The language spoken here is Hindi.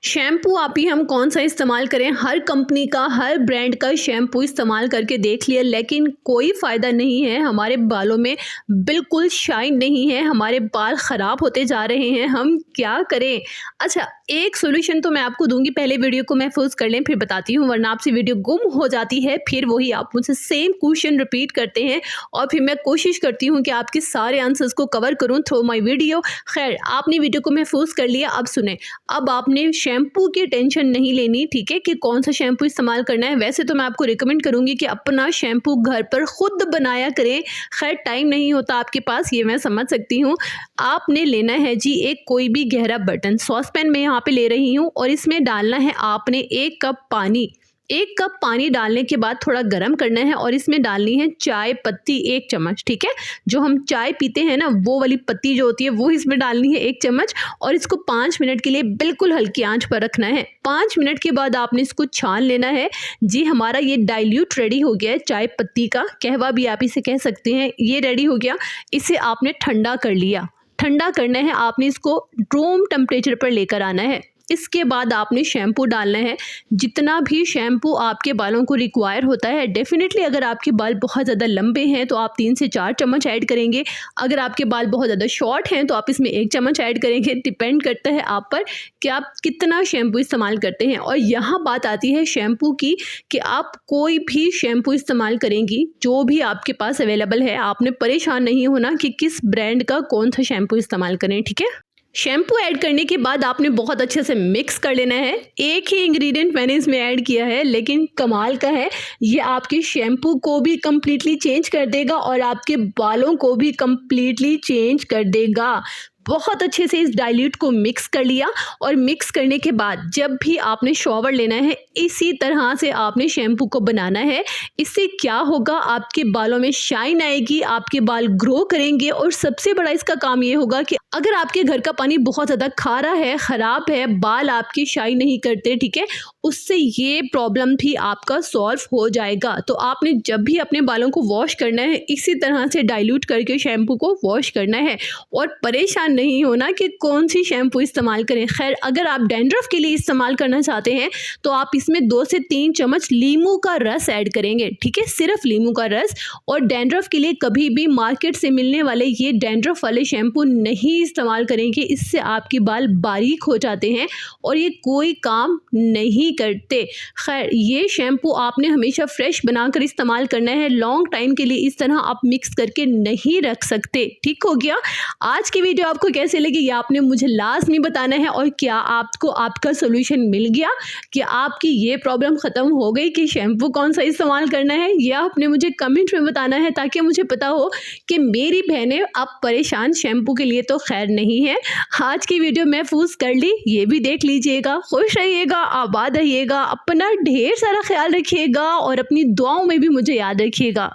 शैम्पू आप ही हम कौन सा इस्तेमाल करें, हर कंपनी का हर ब्रांड का शैम्पू इस्तेमाल करके देख लिया, लेकिन कोई फ़ायदा नहीं है। हमारे बालों में बिल्कुल शाइन नहीं है, हमारे बाल ख़राब होते जा रहे हैं। हम क्या करें? अच्छा, एक सॉल्यूशन तो मैं आपको दूंगी, पहले वीडियो को महफूज कर लें फिर बताती हूँ, वरना आपसे वीडियो गुम हो जाती है, फिर वही आप मुझसे सेम क्वेश्चन रिपीट करते हैं और फिर मैं कोशिश करती हूँ कि आपके सारे आंसर्स को कवर करूँ थ्रू माई वीडियो। खैर, आपने वीडियो को महफूज कर लिया, अब सुने। अब आपने शैम्पू की टेंशन नहीं लेनी, ठीक है, कि कौन सा शैम्पू इस्तेमाल करना है। वैसे तो मैं आपको रिकमेंड करूंगी कि अपना शैम्पू घर पर खुद बनाया करें। खैर, टाइम नहीं होता आपके पास, ये मैं समझ सकती हूँ। आपने लेना है जी एक कोई भी गहरा बर्तन, सॉस पैन मैं यहाँ पे ले रही हूँ और इसमें डालना है आपने 1 कप पानी। 1 कप पानी डालने के बाद थोड़ा गर्म करना है और इसमें डालनी है चाय पत्ती 1 चम्मच, ठीक है। जो हम चाय पीते हैं ना, वो वाली पत्ती जो होती है वो इसमें डालनी है 1 चम्मच और इसको 5 मिनट के लिए बिल्कुल हल्की आंच पर रखना है। 5 मिनट के बाद आपने इसको छान लेना है। जी, हमारा ये डाइल्यूट रेडी हो गया है, चाय पत्ती का कहवा भी आप इसे कह सकते हैं। ये रेडी हो गया, इसे आपने ठंडा कर लिया। ठंडा करना है आपने, इसको रूम टेम्परेचर पर लेकर आना है। इसके बाद आपने शैम्पू डालना है, जितना भी शैम्पू आपके बालों को रिक्वायर होता है। डेफिनेटली अगर आपके बाल बहुत ज़्यादा लंबे हैं तो आप 3 से 4 चम्मच ऐड करेंगे। अगर आपके बाल बहुत ज़्यादा शॉर्ट हैं तो आप इसमें 1 चम्मच ऐड करेंगे। डिपेंड करता है आप पर कि आप कितना शैम्पू इस्तेमाल करते हैं। और यहाँ बात आती है शैम्पू की कि आप कोई भी शैम्पू इस्तेमाल करेंगी, जो भी आपके पास अवेलेबल है, आपने परेशान नहीं होना कि किस ब्रांड का कौन सा शैम्पू इस्तेमाल करें, ठीक है। शैम्पू ऐड करने के बाद आपने बहुत अच्छे से मिक्स कर लेना है। एक ही इंग्रेडिएंट मैंने इसमें ऐड किया है, लेकिन कमाल का है, ये आपके शैम्पू को भी कम्प्लीटली चेंज कर देगा और आपके बालों को भी कम्प्लीटली चेंज कर देगा। बहुत अच्छे से इस डाइल्यूट को मिक्स कर लिया और मिक्स करने के बाद जब भी आपने शॉवर लेना है, इसी तरह से आपने शैम्पू को बनाना है। इससे क्या होगा, आपके बालों में शाइन आएगी, आपके बाल ग्रो करेंगे और सबसे बड़ा इसका काम ये होगा कि अगर आपके घर का पानी बहुत ज़्यादा खारा है, ख़राब है, बाल आपके शाइन नहीं करते, ठीक है, उससे ये प्रॉब्लम भी आपका सॉल्व हो जाएगा। तो आपने जब भी अपने बालों को वॉश करना है, इसी तरह से डाइल्यूट करके शैम्पू को वॉश करना है और परेशान नहीं होना कि कौन सी शैम्पू इस्तेमाल करें। खैर, अगर आप डैंड्रफ के लिए इस्तेमाल करना चाहते हैं तो आप इसमें 2 से 3 चम्मच लीमू का रस ऐड करेंगे, ठीक है, सिर्फ लीमू का रस। और डैंड्रफ के लिए कभी भी मार्केट से मिलने वाले ये डैंड्रफ वाले शैम्पू नहीं इस्तेमाल करेंगे, इससे आपके बाल बारीक हो जाते हैं और ये कोई काम नहीं करते। खैर, ये शैम्पू आपने हमेशा फ्रेश बनाकर इस्तेमाल करना है, लॉन्ग टाइम के लिए इस तरह आप मिक्स करके नहीं रख सकते। ठीक हो गया। आज की वीडियो आपको कैसे लगी ये आपने मुझे लाजमी बताना है। और क्या आपको आपका सोल्यूशन मिल गया, कि आपकी ये प्रॉब्लम ख़त्म हो गई कि शैम्पू कौन सा इस्तेमाल करना है, यह आपने मुझे कमेंट में बताना है, ताकि मुझे पता हो कि मेरी बहनें अब परेशान शैम्पू के लिए तो खैर नहीं है। आज की वीडियो महफूज कर ली, ये भी देख लीजिएगा। खुश रहिएगा, आबाद रहिएगा, अपना ढेर सारा ख्याल रखिएगा और अपनी दुआओं में भी मुझे याद रखिएगा।